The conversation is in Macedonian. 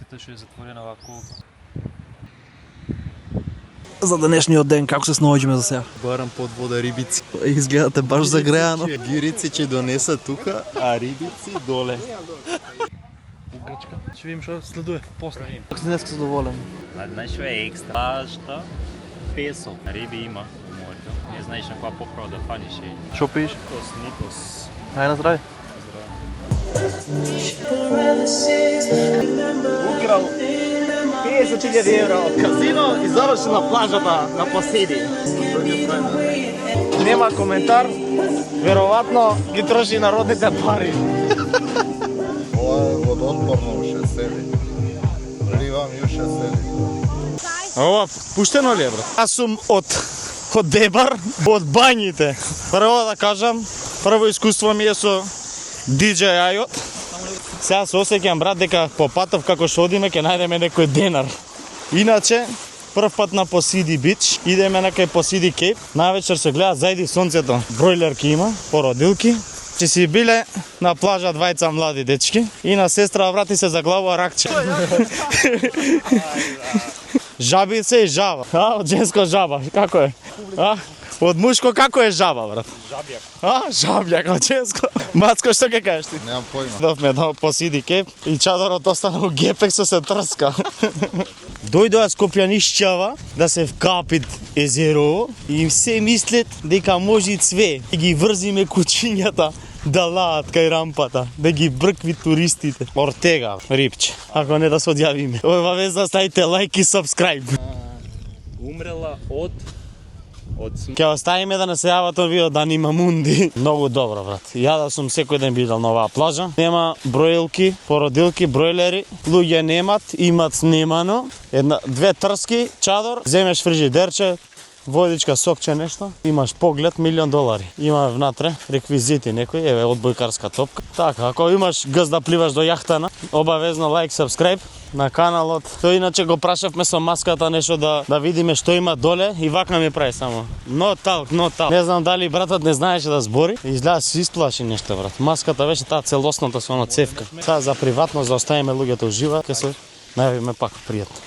вратата ще е затворена овако. За денешниот ден, како се снаоѓаме за сега? Барам под вода рибици. Изгледате баш загреано. Гирици ќе донеса тука, а рибици доле. Грчка. Ще видим што следуе после. Како си днеска задоволен? Знаеш што е екстра? Башта песо. Риби има у морето. Не знаеш на која поправа да фаниш и... Што пиеш? Никос. Ај на здраве. Украл 50.000 евра од казино и заврши на плажата на Поседи. Нема коментар, веројатно ги троши народните пари. Ова е водотпорно уште седи. Ривам уште седи. Ова пуштено ли е, брат? Аз сум од Дебар, од бањите. Прво да кажам, прво искуство ми е со DJI-от. Сега се осеќам, брат, дека по патов како што одиме ќе најдеме некој денар. Иначе, прв пат на Посиди Бич, идеме на кај Посиди Кейп. Навечер се гледа зајди сонцето. Бројлерки има, породилки. Че си биле на плажа двајца млади дечки и на сестра врати се заглавува ракче. Жабице и жаба. Од женско жаба, како е? Од мушко како е жаба, брат? Жабјак. Жабјак, од женско. Мацко, што ќе кажеш ти? Немам појма. Довме до Посиди Кейп и чадорот остана у гепексо се трска. Дојдоа скопјанишќава да се вкапит езерово и се мислет дека може и цве. И ги врзиме кучињата да лаат кај рампата, да ги бркви туристите. Ортега, рипче. Ако не да се одјавиме. Ова веза ставите лайк и сабскрајб. Умрела од Ќе оставиме да не се јават овие Дани Мамунди. Многу добро, брат. Ја да сум секој ден бидел на оваа плажа. Нема броилки, породилки, бройлери. Луѓе немат, имат немано. Две трски, чадор, земеш фрижидерче, водичка, сокче, нешто. Имаш поглед, $1.000.000. Има внатре реквизити некои, еве одбојкарска топка. Така, ако имаш газ да пливаш до јахтана, обавезно лайк, сабскрајб на каналот. Тој иначе го прашавме со маската нешто да видиме што има доле и вака ми прави само. No talk. Не знам дали братот не знаеше да збори. Изгледа се исплаши нешто, брат. Маската беше таа целосната со оно цевка. Сега за приватно за оставиме луѓето уживаат, ќе се најавиме пак пријатно.